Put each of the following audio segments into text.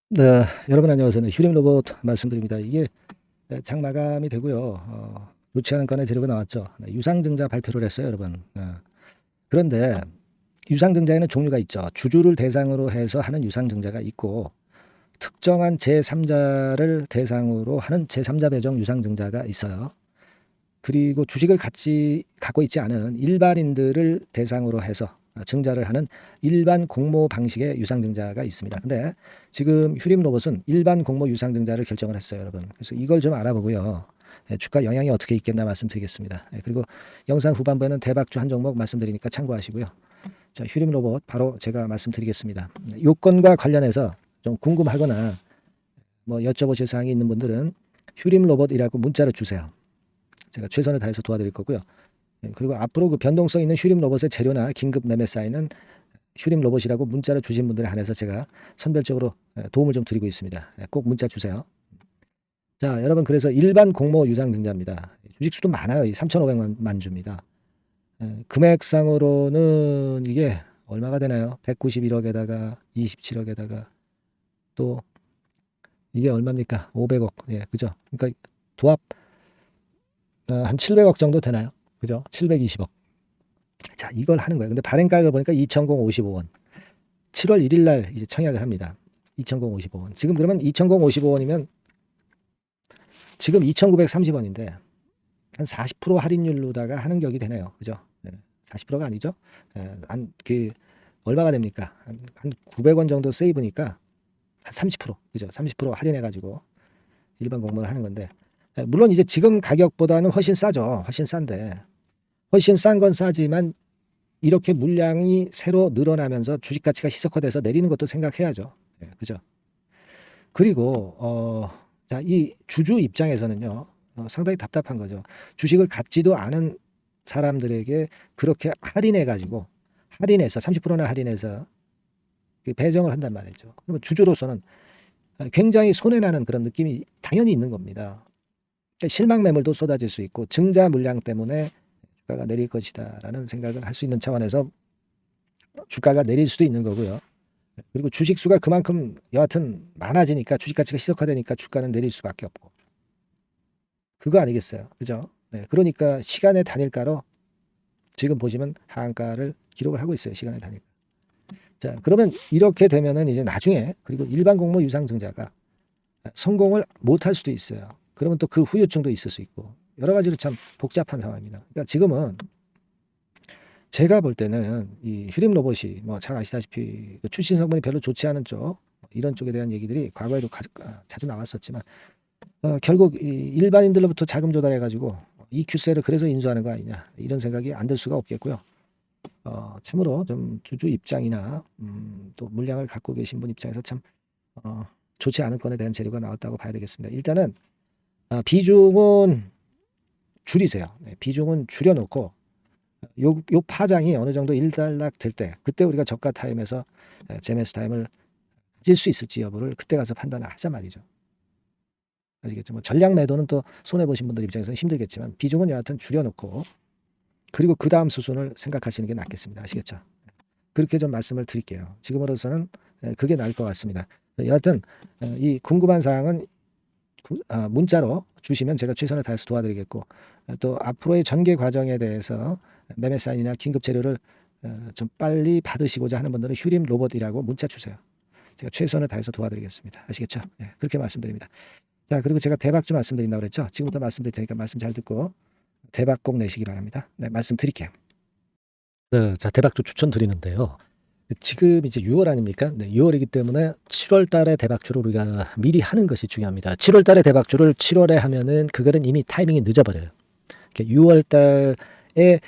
네, 여러분 안녕하세요. 휴림 로봇 말씀드립니다. 이게 장 마감이 되고요. 좋지 않은 건의 재료가 나왔죠. 네, 유상증자 발표를 했어요, 여러분. 그런데 유상증자에는 종류가 있죠. 주주를 대상으로 해서 하는 유상증자가 있고, 특정한 제3자를 대상으로 하는 제3자 배정 유상증자가 있어요. 그리고 주식을 갖고 있지 않은 일반인들을 대상으로 해서 증자를 하는 일반 공모 방식의 유상증자가 있습니다. 근데 지금 휴림 로봇은 일반 공모 유상증자를 결정을 했어요, 여러분. 그래서 이걸 좀 알아보고요. 주가 영향이 어떻게 있겠나 말씀드리겠습니다. 그리고 영상 후반부에는 대박주 한 종목 말씀드리니까 참고하시고요. 자, 휴림 로봇 바로 제가 말씀드리겠습니다. 요건과 관련해서 좀 궁금하거나 뭐 여쭤보실 사항이 있는 분들은 휴림 로봇이라고 문자를 주세요. 제가 최선을 다해서 도와드릴 거고요. 그리고 앞으로 그 변동성 있는 휴림 로봇의 재료나 긴급 매매 사인은 휴림 로봇이라고 문자를 주신 분들에 한해서 제가 선별적으로 도움을 좀 드리고 있습니다. 꼭 문자 주세요. 자, 여러분, 그래서 일반 공모 유상증자입니다. 주식수도 많아요. 3,500만 주입니다. 금액상으로는 이게 얼마가 되나요? 191억에다가 27억에다가 또 이게 얼마입니까? 500억. 예, 그죠? 그러니까 도합 한 700억 정도 되나요? 그죠? 720억. 자, 이걸 하는 거예요. 근데 발행가격을 보니까 2,055원. 7월 1일 날 이제 청약을 합니다. 2,055원. 지금 그러면 2,055원이면 지금 2,930원인데 한 40% 할인율로다가 하는 격이 되네요. 그죠? 40%가 아니죠? 한 그 얼마가 됩니까? 한 900원 정도 세이브니까 한 30%. 그죠? 30% 할인해 가지고 일반 공모를 하는 건데 물론 이제 지금 가격보다는 훨씬 싸죠. 훨씬 싼데 훨씬 싼 건 싸지만 이렇게 물량이 새로 늘어나면서 주식 가치가 희석화돼서 내리는 것도 생각해야죠. 그죠? 그리고 자, 이 주주 입장에서는요. 상당히 답답한 거죠. 주식을 갖지도 않은 사람들에게 그렇게 할인해서 30%나 할인해서 그 배정을 한단 말이죠. 그러면 주주로서는 굉장히 손해나는 그런 느낌이 당연히 있는 겁니다. 그러니까 실망 매물도 쏟아질 수 있고 증자 물량 때문에 주가가 내릴 것이다라는 생각을 할 수 있는 차원에서 주가가 내릴 수도 있는 거고요. 그리고 주식 수가 그만큼 여하튼 많아지니까 주식 가치가 희석화되니까 주가는 내릴 수밖에 없고 그거 아니겠어요, 그죠? 네, 그러니까 시간의 단일가로 지금 보시면 하한가를 기록을 하고 있어요, 시간의 단일가. 자, 그러면 이렇게 되면은 이제 나중에 그리고 일반 공모 유상증자가 성공을 못할 수도 있어요. 그러면 또 그 후유증도 있을 수 있고 여러 가지로 참 복잡한 상황입니다. 그러니까 지금은 제가 볼 때는 이 휴림 로봇이 뭐 잘 아시다시피 그 출신 성분이 별로 좋지 않은 쪽 이런 쪽에 대한 얘기들이 과거에도 자주 나왔었지만 결국 이 일반인들로부터 자금 조달해 가지고 EQ세를 그래서 인수하는 거 아니냐 이런 생각이 안 들 수가 없겠고요. 참으로 좀 주주 입장이나 또 물량을 갖고 계신 분 입장에서 참 좋지 않은 건에 대한 재료가 나왔다고 봐야 되겠습니다. 일단은 비중은 줄이세요. 네, 비중은 줄여놓고 요 파장이 어느 정도 일단락 될 때 그때 우리가 저가 타임에서 제메스 타임을 가질 수 있을지 여부를 그때 가서 판단을 하자 말이죠. 아시겠죠? 뭐 전량 매도는 또 손해 보신 분들 입장에서는 힘들겠지만 비중은 여하튼 줄여놓고 그리고 그 다음 수순을 생각하시는 게 낫겠습니다. 아시겠죠? 그렇게 좀 말씀을 드릴게요. 지금으로서는 그게 나을 것 같습니다. 여하튼 이 궁금한 사항은 문자로 주시면 제가 최선을 다해서 도와드리겠고 또 앞으로의 전개 과정에 대해서 매매 사인이나 긴급 재료를 좀 빨리 받으시고자 하는 분들은 휴림 로봇이라고 문자 주세요. 제가 최선을 다해서 도와드리겠습니다. 아시겠죠? 네, 그렇게 말씀드립니다. 자, 그리고 제가 대박주 말씀드린다고 그랬죠? 지금부터 말씀드릴 테니까 말씀 잘 듣고 대박 꼭 내시기 바랍니다. 네, 말씀드릴게요. 네, 자, 대박주 추천드리는데요. 지금 이제 6월 아닙니까? 네, 6월이기 때문에 7월 달에 대박주를 우리가 미리 하는 것이 중요합니다. 7월 달에 대박주를 7월에 하면은 그거는 이미 타이밍이 늦어버려요. 6월 달에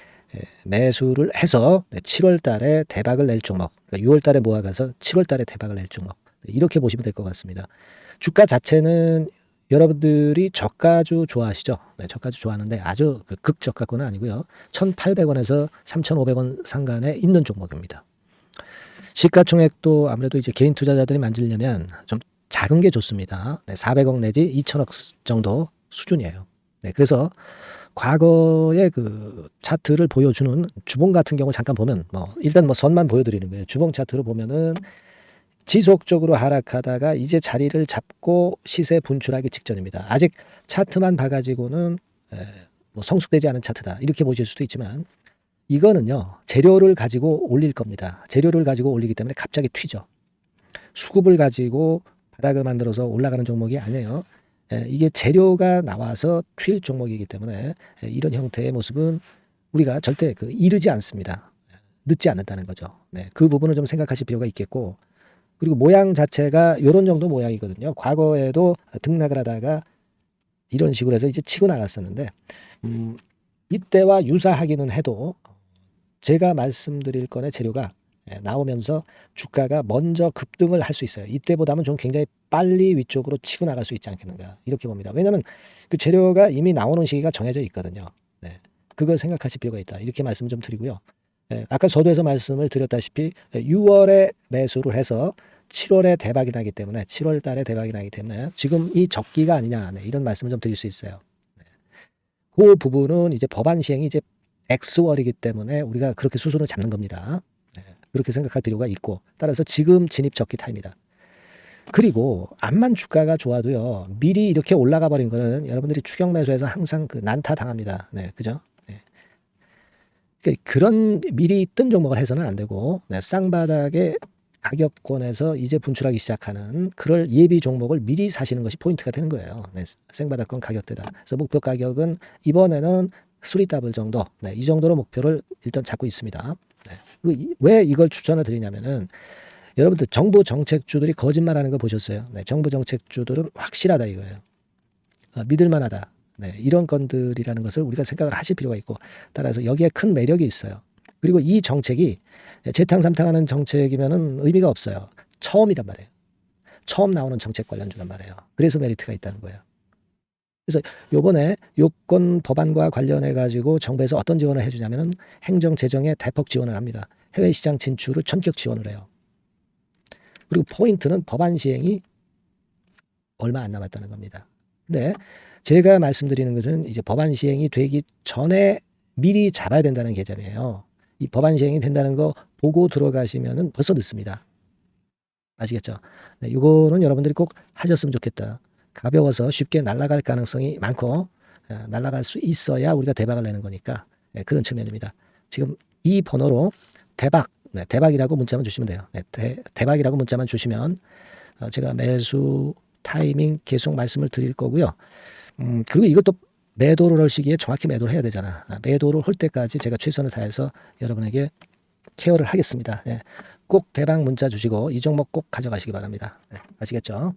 매수를 해서 7월 달에 대박을 낼 종목, 그러니까 6월 달에 모아가서 7월 달에 대박을 낼 종목, 이렇게 보시면 될 것 같습니다. 주가 자체는 여러분들이 저가주 좋아하시죠? 네, 저가주 좋아하는데 아주 극저가권은 아니고요. 1,800원에서 3,500원 상간에 있는 종목입니다. 시가총액도 아무래도 이제 개인 투자자들이 만지려면 좀 작은 게 좋습니다. 네, 400억 내지 2천억 정도 수준이에요. 네, 그래서 과거의 그 차트를 보여주는 주봉 같은 경우 잠깐 보면 일단 선만 보여드리는 거예요. 주봉 차트를 보면은 지속적으로 하락하다가 이제 자리를 잡고 시세 분출하기 직전입니다. 아직 차트만 봐가지고는 뭐 성숙되지 않은 차트다 이렇게 보실 수도 있지만 이거는요 재료를 가지고 올릴 겁니다. 재료를 가지고 올리기 때문에 갑자기 튀죠. 수급을 가지고 바닥을 만들어서 올라가는 종목이 아니에요. 이게 재료가 나와서 튈 종목이기 때문에 이런 형태의 모습은 우리가 절대 이르지 않습니다. 늦지 않는다는 거죠. 네, 그 부분을 좀 생각하실 필요가 있겠고 그리고 모양 자체가 이런 정도 모양이거든요. 과거에도 등락을 하다가 이런 식으로 해서 이제 치고 나갔었는데 이때와 유사하기는 해도 제가 말씀드릴 건의 재료가 나오면서 주가가 먼저 급등을 할 수 있어요. 이때보다는 좀 굉장히 빨리 위쪽으로 치고 나갈 수 있지 않겠는가 이렇게 봅니다. 왜냐하면 그 재료가 이미 나오는 시기가 정해져 있거든요. 네, 그걸 생각하실 필요가 있다. 이렇게 말씀 좀 드리고요. 아까 서두에서 말씀을 드렸다시피 6월에 매수를 해서 7월에 대박이 나기 때문에 7월 달에 대박이 나기 때문에 지금 이 적기가 아니냐 이런 말씀을 좀 드릴 수 있어요. 그 부분은 이제 법안 시행이 이제 X월이기 때문에 우리가 그렇게 수순을 잡는 겁니다. 그렇게 생각할 필요가 있고 따라서 지금 진입 적기 타입니다. 그리고 암만 주가가 좋아도요 미리 이렇게 올라가 버린 거는 여러분들이 추격 매수해서 항상 난타 당합니다. 네, 그죠? 그런 미리 뜬 종목을 해서는 안 되고 쌍바닥의 가격권에서 이제 분출하기 시작하는 그럴 예비 종목을 미리 사시는 것이 포인트가 되는 거예요. 생바닥권 가격대다. 그래서 목표 가격은 이번에는 3더블 정도 이 정도로 목표를 일단 잡고 있습니다. 왜 이걸 추천을 드리냐면은 여러분들 정부 정책주들이 거짓말하는 거 보셨어요? 정부 정책주들은 확실하다 이거예요. 믿을만하다. 이런 건들이라는 것을 우리가 생각을 하실 필요가 있고 따라서 여기에 큰 매력이 있어요. 그리고 이 정책이 재탕삼탕하는 정책이면은 의미가 없어요. 처음이란 말이에요. 처음 나오는 정책 관련주란 말이에요. 그래서 메리트가 있다는 거예요. 그래서 요번에 요건 법안과 관련해 가지고 정부에서 어떤 지원을 해주냐면은 행정 재정에 대폭 지원을 합니다. 해외 시장 진출을 전격 지원을 해요. 그리고 포인트는 법안 시행이 얼마 안 남았다는 겁니다. 근데 제가 말씀드리는 것은 이제 법안 시행이 되기 전에 미리 잡아야 된다는 개념이에요. 이 법안 시행이 된다는 거 보고 들어가시면은 벌써 늦습니다. 아시겠죠? 이거는 여러분들이 꼭 하셨으면 좋겠다. 가벼워서 쉽게 날아갈 가능성이 많고 날아갈 수 있어야 우리가 대박을 내는 거니까 그런 측면입니다. 지금 이 번호로 대박, 대박이라고 문자만 주시면 돼요. 대박이라고 문자만 주시면 제가 매수 타이밍 계속 말씀을 드릴 거고요. 그리고 이것도 매도를 할 시기에 정확히 매도를 해야 되잖아. 매도를 할 때까지 제가 최선을 다해서 여러분에게 케어를 하겠습니다. 꼭 대박 문자 주시고 이 종목 꼭 가져가시기 바랍니다. 아시겠죠?